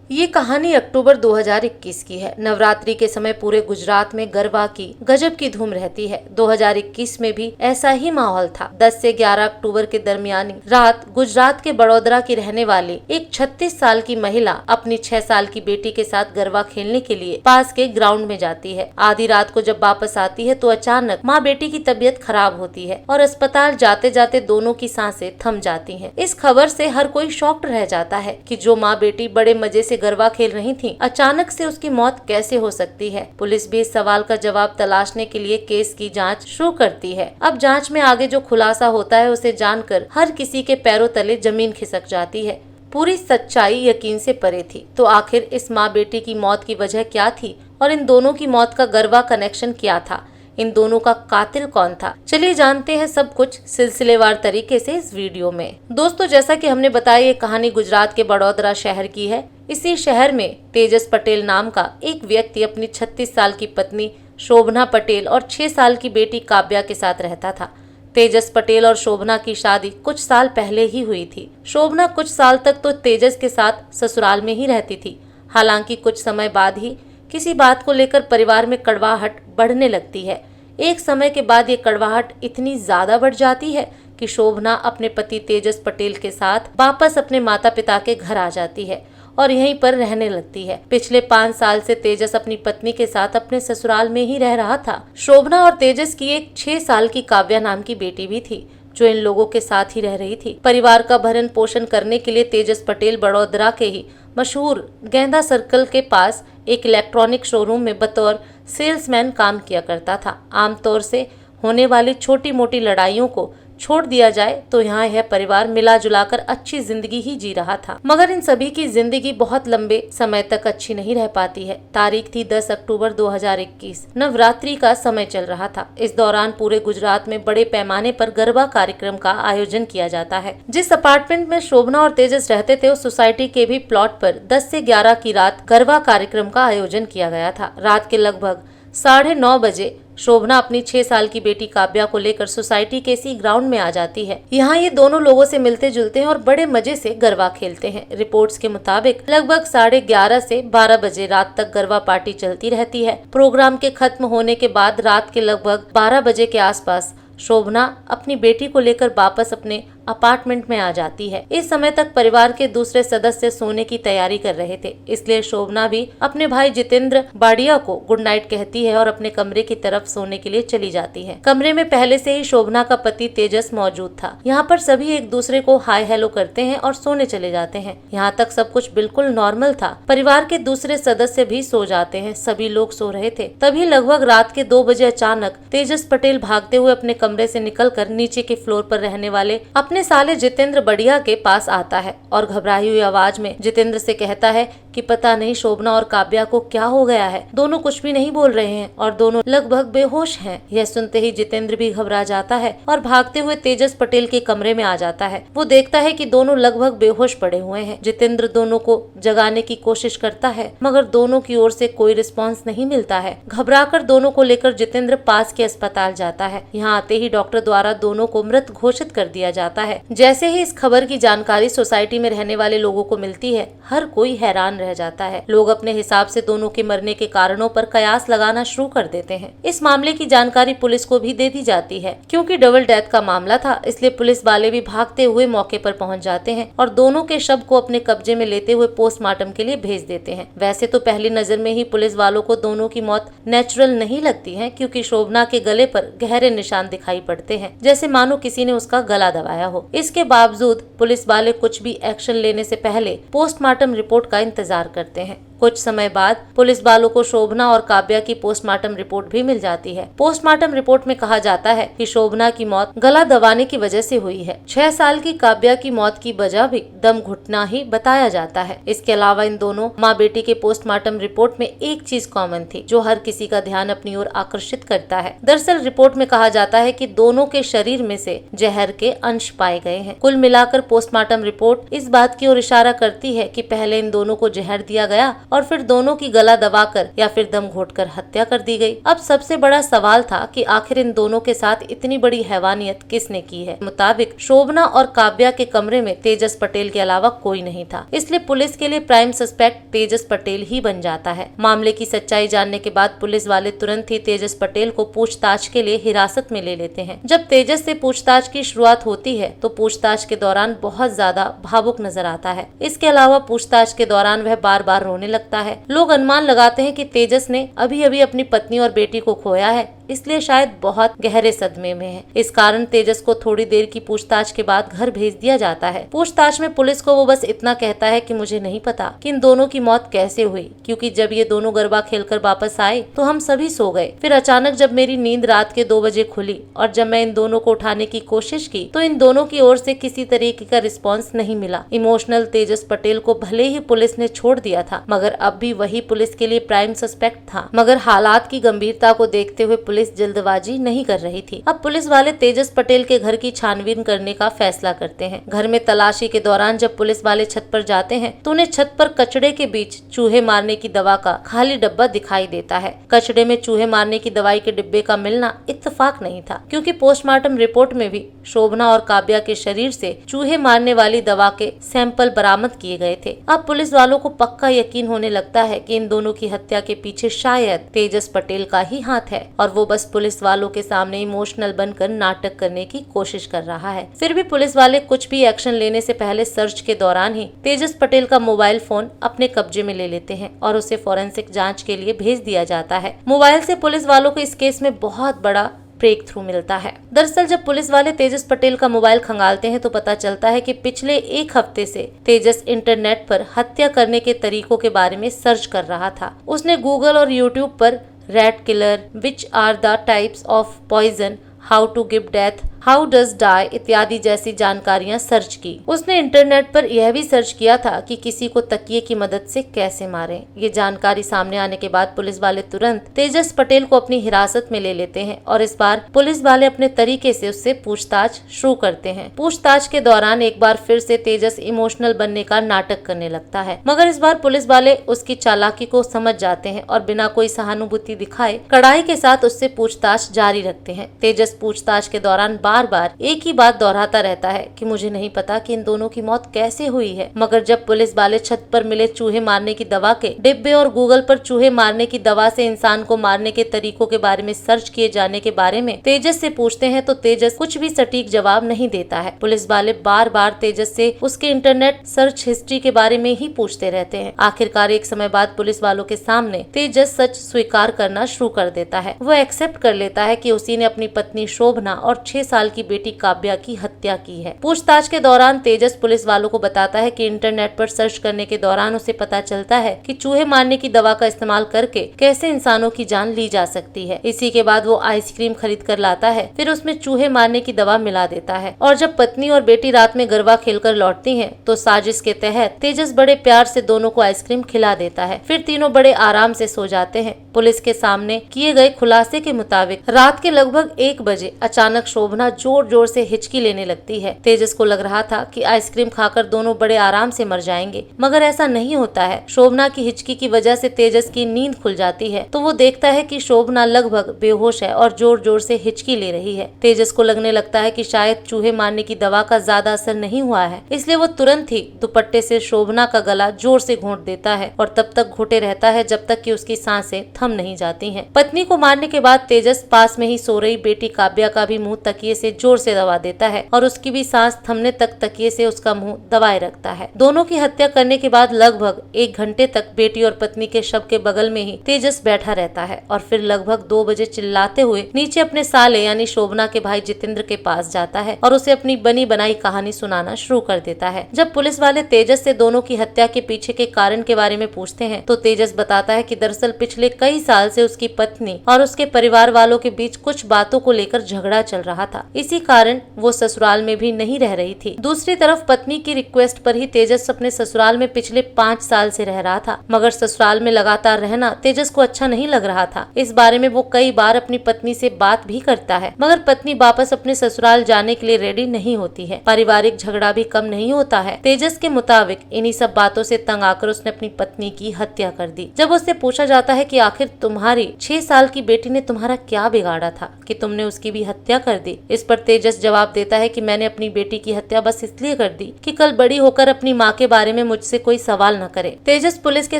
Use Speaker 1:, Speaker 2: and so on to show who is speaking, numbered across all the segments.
Speaker 1: ये कहानी अक्टूबर 2021 की है। नवरात्रि के समय पूरे गुजरात में गरबा की गजब की धूम रहती है। 2021 में भी ऐसा ही माहौल था। 10 से 11 अक्टूबर के दरमियानी रात गुजरात के बड़ौदरा की रहने वाली एक 36 साल की महिला अपनी 6 साल की बेटी के साथ गरबा खेलने के लिए पास के ग्राउंड में जाती है। आधी रात को जब वापस आती है तो अचानक माँ बेटी की तबीयत खराब होती है और अस्पताल जाते जाते दोनों की सांसें थम जाती हैं। इस खबर से हर कोई शॉक्ड रह जाता है कि जो माँ बेटी बड़े मजे से गरबा खेल रही थी, अचानक से उसकी मौत कैसे हो सकती है। पुलिस भी इस सवाल का जवाब तलाशने के लिए केस की जांच शुरू करती है। अब जांच में आगे जो खुलासा होता है उसे जानकर हर किसी के पैरों तले जमीन खिसक जाती है। पूरी सच्चाई यकीन से परे थी। तो आखिर इस माँ बेटी की मौत की वजह क्या थी और इन दोनों की मौत का गरबा कनेक्शन क्या था? इन दोनों का कातिल कौन था? चलिए जानते हैं सब कुछ सिलसिलेवार तरीके से इस वीडियो में। दोस्तों, जैसा कि हमने बताया, ये कहानी गुजरात के बड़ौदरा शहर की है। इसी शहर में तेजस पटेल नाम का एक व्यक्ति अपनी 36 साल की पत्नी शोभना पटेल और 6 साल की बेटी काव्या के साथ रहता था। तेजस पटेल और शोभना की शादी कुछ साल पहले ही हुई थी। शोभना कुछ साल तक तो तेजस के साथ ससुराल में ही रहती थी। हालांकि कुछ समय बाद ही किसी बात को लेकर परिवार में कड़वाहट बढ़ने लगती है। एक समय के बाद ये कड़वाहट इतनी ज्यादा बढ़ जाती है कि शोभना अपने पति तेजस पटेल के साथ वापस अपने माता पिता के घर आ जाती है और यहीं पर रहने लगती है। पिछले 5 साल से तेजस अपनी पत्नी के साथ अपने ससुराल में ही रह रहा था। शोभना और तेजस की एक 6 साल की काव्या नाम की बेटी भी थी जो इन लोगों के साथ ही रह रही थी। परिवार का भरण पोषण करने के लिए तेजस पटेल बड़ौदरा के ही मशहूर गेंदा सर्कल के पास एक इलेक्ट्रॉनिक शोरूम में बतौर सेल्समैन काम किया करता था। आमतौर से होने वाली छोटी मोटी लड़ाइयों को छोड़ दिया जाए तो यहाँ यह परिवार मिला जुलाकर अच्छी जिंदगी ही जी रहा था। मगर इन सभी की जिंदगी बहुत लंबे समय तक अच्छी नहीं रह पाती है। तारीख थी 10 अक्टूबर 2021। नवरात्रि का समय चल रहा था। इस दौरान पूरे गुजरात में बड़े पैमाने पर गरबा कार्यक्रम का आयोजन किया जाता है। जिस अपार्टमेंट में शोभना और तेजस रहते थे, उस सोसाइटी के भी प्लॉट पर 10 से 11 की रात गरबा कार्यक्रम का आयोजन किया गया था। रात के लगभग 9:30 बजे शोभना अपनी 6 साल की बेटी काव्या को लेकर सोसाइटी के इसी ग्राउंड में आ जाती है। यहाँ ये दोनों लोगों से मिलते जुलते हैं और बड़े मजे से गरबा खेलते हैं। रिपोर्ट्स के मुताबिक लगभग 11:30 से 12 बजे रात तक गरबा पार्टी चलती रहती है। प्रोग्राम के खत्म होने के बाद रात के लगभग 12 बजे के आसपास शोभना अपनी बेटी को लेकर वापस अपने अपार्टमेंट में आ जाती है। इस समय तक परिवार के दूसरे सदस्य सोने की तैयारी कर रहे थे, इसलिए शोभना भी अपने भाई जितेंद्र बाडिया को गुड नाइट कहती है और अपने कमरे की तरफ सोने के लिए चली जाती है। कमरे में पहले से ही शोभना का पति तेजस मौजूद था। यहाँ पर सभी एक दूसरे को हाय हेलो करते हैं और सोने चले जाते हैं। यहाँ तक सब कुछ बिल्कुल नॉर्मल था। परिवार के दूसरे सदस्य भी सो जाते हैं। सभी लोग सो रहे थे। तभी लगभग रात के 2 बजे अचानक तेजस पटेल भागते हुए अपने कमरे से निकलकर नीचे के फ्लोर पर रहने वाले अपने साले जितेंद्र बढ़िया के पास आता है और घबराई हुई आवाज में जितेंद्र से कहता है कि पता नहीं शोभना और काव्या को क्या हो गया है। दोनों कुछ भी नहीं बोल रहे हैं और दोनों लगभग बेहोश हैं। यह सुनते ही जितेंद्र भी घबरा जाता है और भागते हुए तेजस पटेल के कमरे में आ जाता है। वो देखता है कि दोनों लगभग बेहोश पड़े हुए हैं। जितेंद्र दोनों को जगाने की कोशिश करता है मगर दोनों की ओर से कोई रिस्पॉन्स नहीं मिलता है। घबराकर दोनों को लेकर जितेंद्र पास के अस्पताल जाता है। यहाँ आते ही डॉक्टर द्वारा दोनों को मृत घोषित कर दिया जाता है। जैसे ही इस खबर की जानकारी सोसाइटी में रहने वाले लोगों को मिलती है, हर कोई हैरान रह जाता है। लोग अपने हिसाब से दोनों के मरने के कारणों पर कयास लगाना शुरू कर देते हैं। इस मामले की जानकारी पुलिस को भी दे दी जाती है। क्योंकि डबल डेथ का मामला था, इसलिए पुलिस वाले भी भागते हुए मौके पर पहुंच जाते हैं और दोनों के शव को अपने कब्जे में लेते हुए पोस्टमार्टम के लिए भेज देते हैं। वैसे तो पहली नजर में ही पुलिस वालों को दोनों की मौत नेचुरल नहीं लगती है, क्योंकि शोभना के गले पर गहरे निशान दिखाई पड़ते हैं, जैसे मानो किसी ने उसका गला दबाया हो। इसके बावजूद पुलिस वाले कुछ भी एक्शन लेने से पहले पोस्टमार्टम रिपोर्ट का इंतजार करते हैं। कुछ समय बाद पुलिस वालों को शोभना और काव्या की पोस्टमार्टम रिपोर्ट भी मिल जाती है। पोस्टमार्टम रिपोर्ट में कहा जाता है कि शोभना की मौत गला दबाने की वजह से हुई है। 6 साल की काव्या की मौत की वजह भी दम घुटना ही बताया जाता है। इसके अलावा इन दोनों माँ बेटी के पोस्टमार्टम रिपोर्ट में एक चीज कॉमन थी जो हर किसी का ध्यान अपनी ओर आकर्षित करता है। दरअसल रिपोर्ट में कहा जाता है कि दोनों के शरीर में से जहर के अंश पाए गए हैं। कुल मिलाकर पोस्टमार्टम रिपोर्ट इस बात की ओर इशारा करती है कि पहले इन दोनों को जहर दिया गया और फिर दोनों की गला दबाकर या फिर दम घोटकर हत्या कर दी गई। अब सबसे बड़ा सवाल था कि आखिर इन दोनों के साथ इतनी बड़ी हैवानियत किसने की है। मुताबिक शोभना और काव्या के कमरे में तेजस पटेल के अलावा कोई नहीं था, इसलिए पुलिस के लिए प्राइम सस्पेक्ट तेजस पटेल ही बन जाता है। मामले की सच्चाई जानने के बाद पुलिस वाले तुरंत ही तेजस पटेल को पूछताछ के लिए हिरासत में ले लेते हैं। जब तेजस से पूछताछ की शुरुआत होती है तो पूछताछ के दौरान बहुत ज्यादा भावुक नजर आता है। इसके अलावा पूछताछ के दौरान वह बार बार रोने लगता है। लोग अनुमान लगाते हैं कि तेजस ने अभी अभी अपनी पत्नी और बेटी को खोया है, इसलिए शायद बहुत गहरे सदमे में है। इस कारण तेजस को थोड़ी देर की पूछताछ के बाद घर भेज दिया जाता है। पूछताछ में पुलिस को वो बस इतना कहता है कि मुझे नहीं पता कि इन दोनों की मौत कैसे हुई, क्योंकि जब ये दोनों गरबा खेलकर वापस आए तो हम सभी सो गए। फिर अचानक जब मेरी नींद रात के 2 बजे खुली और जब मैं इन दोनों को उठाने की कोशिश की तो इन दोनों की ओर से किसी तरीके का रिस्पॉन्स नहीं मिला। इमोशनल तेजस पटेल को भले ही पुलिस ने छोड़ दिया था, मगर अब भी वही पुलिस के लिए प्राइम सस्पेक्ट था। मगर हालात की गंभीरता को देखते हुए पुलिस जल्दबाजी नहीं कर रही थी। अब पुलिस वाले तेजस पटेल के घर की छानबीन करने का फैसला करते हैं। घर में तलाशी के दौरान जब पुलिस वाले छत पर जाते हैं तो उन्हें छत पर कचड़े के बीच चूहे मारने की दवा का खाली डब्बा दिखाई देता है। कचड़े में चूहे मारने की दवाई के डिब्बे का मिलना इत्तेफाक नहीं था, क्योंकि पोस्टमार्टम रिपोर्ट में भी शोभना और काव्या के शरीर से चूहे मारने वाली दवा के सैंपल बरामद किए गए थे। अब पुलिस वालों को पक्का यकीन होने लगता है कि इन दोनों की हत्या के पीछे शायद तेजस पटेल का ही हाथ है और वो बस पुलिस वालों के सामने इमोशनल बनकर नाटक करने की कोशिश कर रहा है। फिर भी पुलिस वाले कुछ भी एक्शन लेने से पहले सर्च के दौरान ही तेजस पटेल का मोबाइल फोन अपने कब्जे में ले लेते हैं और उसे फॉरेंसिक जांच के लिए भेज दिया जाता है। मोबाइल से पुलिस वालों को इस केस में बहुत बड़ा ब्रेक थ्रू मिलता है। दरअसल जब पुलिस वाले तेजस पटेल का मोबाइल खंगालते हैं तो पता चलता है कि पिछले 1 हफ्ते से तेजस इंटरनेट पर हत्या करने के तरीकों के बारे में सर्च कर रहा था। उसने गूगल और यूट्यूब पर rat killer, which are the types of poison, how to give death, how does die इत्यादि जैसी जानकारियां सर्च की। उसने इंटरनेट पर यह भी सर्च किया था कि किसी को तकिए की मदद से कैसे मारें। ये जानकारी सामने आने के बाद पुलिस वाले तुरंत तेजस पटेल को अपनी हिरासत में ले लेते हैं और इस बार पुलिस वाले अपने तरीके से उससे पूछताछ शुरू करते हैं। पूछताछ के दौरान एक बार फिर से तेजस इमोशनल बनने का नाटक करने लगता है, मगर इस बार पुलिस वाले उसकी चालाकी को समझ जाते हैं और बिना कोई सहानुभूति दिखाए कड़ाई के साथ उससे पूछताछ जारी रखते हैं। तेजस पूछताछ के दौरान बार बार एक ही बात दोहराता रहता है कि मुझे नहीं पता कि इन दोनों की मौत कैसे हुई है। मगर जब पुलिस वाले छत पर मिले चूहे मारने की दवा के डिब्बे और गूगल पर चूहे मारने की दवा से इंसान को मारने के तरीकों के बारे में सर्च किए जाने के बारे में तेजस से पूछते हैं तो तेजस कुछ भी सटीक जवाब नहीं देता है। पुलिस वाले बार बार तेजस से उसके इंटरनेट सर्च हिस्ट्री के बारे में ही पूछते रहते हैं। आखिरकार एक समय बाद पुलिस वालों के सामने तेजस सच स्वीकार करना शुरू कर देता है। वो एक्सेप्ट कर लेता है कि उसी ने अपनी पत्नी शोभना और 6 साल की बेटी काव्या की हत्या की है। पूछताछ के दौरान तेजस पुलिस वालों को बताता है कि इंटरनेट पर सर्च करने के दौरान उसे पता चलता है कि चूहे मारने की दवा का इस्तेमाल करके कैसे इंसानों की जान ली जा सकती है। इसी के बाद वो आइसक्रीम खरीद कर लाता है, फिर उसमें चूहे मारने की दवा मिला देता है और जब पत्नी और बेटी रात में गरबा खेलकर लौटती हैं, तो साजिश के तहत तेजस बड़े प्यार से दोनों को आइसक्रीम खिला देता है। फिर तीनों बड़े आराम से सो जाते हैं। पुलिस के सामने किए गए खुलासे के मुताबिक रात के लगभग 1 बजे अचानक शोभना जोर जोर से हिचकी लेने लगती है। तेजस को लग रहा था कि आइसक्रीम खाकर दोनों बड़े आराम से मर जाएंगे, मगर ऐसा नहीं होता है। शोभना की हिचकी की वजह से तेजस की नींद खुल जाती है, तो वो देखता है कि शोभना लगभग बेहोश है और जोर जोर से हिचकी ले रही है। तेजस को लगने लगता है कि शायद चूहे मारने की दवा का ज्यादा असर नहीं हुआ है, इसलिए वो तुरंत ही दुपट्टे से शोभना का गला जोर से घोंट देता है और तब तक घोटे रहता है जब तक कि उसकी सांसें थम नहीं जाती हैं। पत्नी को मारने के बाद तेजस पास में ही सो रही बेटी काव्या का भी मुंह तकिए से जोर से दबा देता है और उसकी भी सांस थमने तक तकिए से उसका मुंह दबाए रखता है। दोनों की हत्या करने के बाद लगभग 1 घंटे तक बेटी और पत्नी के शव के बगल में ही तेजस बैठा रहता है और फिर लगभग 2 बजे चिल्लाते हुए नीचे अपने साले यानी शोभना के भाई जितेंद्र के पास जाता है और उसे अपनी बनी बनाई कहानी सुनाना शुरू कर देता है। जब पुलिस वाले तेजस से दोनों की हत्या के पीछे के कारण के बारे में पूछते हैं तो तेजस बताता है कि दरअसल पिछले कई कई साल से उसकी पत्नी और उसके परिवार वालों के बीच कुछ बातों को लेकर झगड़ा चल रहा था। इसी कारण वो ससुराल में भी नहीं रह रही थी। दूसरी तरफ पत्नी की रिक्वेस्ट पर ही तेजस अपने ससुराल में पिछले 5 साल से रह रहा था, मगर ससुराल में लगातार रहना तेजस को अच्छा नहीं लग रहा था। इस बारे में वो कई बार अपनी पत्नी से बात भी करता है, मगर पत्नी वापस अपने ससुराल जाने के लिए रेडी नहीं होती है। पारिवारिक झगड़ा भी कम नहीं होता है। तेजस के मुताबिक इन्हीं सब बातों से तंग आकर उसने अपनी पत्नी की हत्या कर दी। जब उससे पूछा जाता है कि आखिर तुम्हारी 6 साल की बेटी ने तुम्हारा क्या बिगाड़ा था कि तुमने उसकी भी हत्या कर दी, इस पर तेजस जवाब देता है कि मैंने अपनी बेटी की हत्या बस इसलिए कर दी कि कल बड़ी होकर अपनी माँ के बारे में मुझसे कोई सवाल न करे। तेजस पुलिस के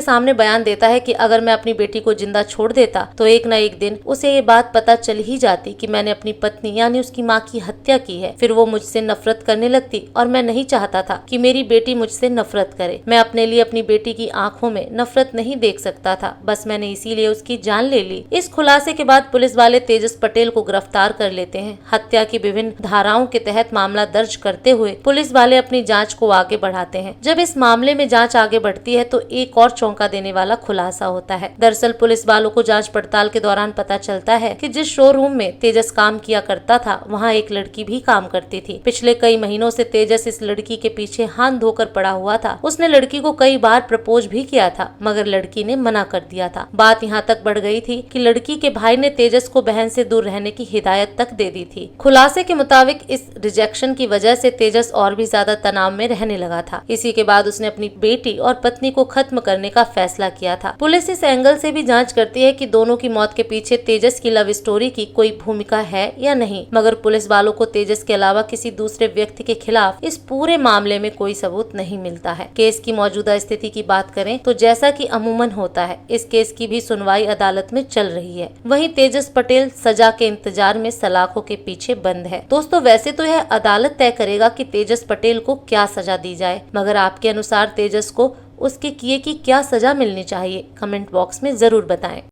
Speaker 1: सामने बयान देता है कि अगर मैं अपनी बेटी को जिंदा छोड़ देता तो एक न एक दिन उसे ये बात पता चल ही जाती कि मैंने अपनी पत्नी यानी उसकी माँ की हत्या की है। फिर वो मुझसे नफरत करने लगती और मैं नहीं चाहता था कि मेरी बेटी मुझसे नफरत करे। मैं अपने लिए अपनी बेटी की आंखों में नफरत नहीं देख सकता था, बस मैंने इसीलिए उसकी जान ले ली। इस खुलासे के बाद पुलिस वाले तेजस पटेल को गिरफ्तार कर लेते हैं। हत्या की विभिन्न धाराओं के तहत मामला दर्ज करते हुए पुलिस वाले अपनी जांच को आगे बढ़ाते हैं। जब इस मामले में जांच आगे बढ़ती है तो एक और चौंका देने वाला खुलासा होता है। दरअसल पुलिस वालों को जांच पड़ताल के दौरान पता चलता है कि जिस शोरूम में तेजस काम किया करता था वहाँ एक लड़की भी काम करती थी। पिछले कई महीनों से तेजस इस लड़की के पीछे हाथ धोकर पड़ा हुआ था। उसने लड़की को कई बार प्रपोज भी किया था, मगर लड़की ने मना कर दिया था। बात यहाँ तक बढ़ गई थी कि लड़की के भाई ने तेजस को बहन से दूर रहने की हिदायत तक दे दी थी। खुलासे के मुताबिक इस रिजेक्शन की वजह से तेजस और भी ज्यादा तनाव में रहने लगा था। इसी के बाद उसने अपनी बेटी और पत्नी को खत्म करने का फैसला किया था। पुलिस इस एंगल से भी जांच करती है कि दोनों की मौत के पीछे तेजस की लव स्टोरी की कोई भूमिका है या नहीं, मगर पुलिस वालों को तेजस के अलावा किसी दूसरे व्यक्ति के खिलाफ इस पूरे मामले में कोई सबूत नहीं मिलता है। केस की मौजूदा स्थिति की बात करें तो जैसा कि अमूमन होता है, इस केस की भी सुनवाई अदालत में चल रही है। वहीं तेजस पटेल सजा के इंतजार में सलाखों के पीछे बंद है। दोस्तों, वैसे तो यह अदालत तय करेगा कि तेजस पटेल को क्या सजा दी जाए, मगर आपके अनुसार तेजस को उसके किए की क्या सजा मिलनी चाहिए? कमेंट बॉक्स में जरूर बताएं।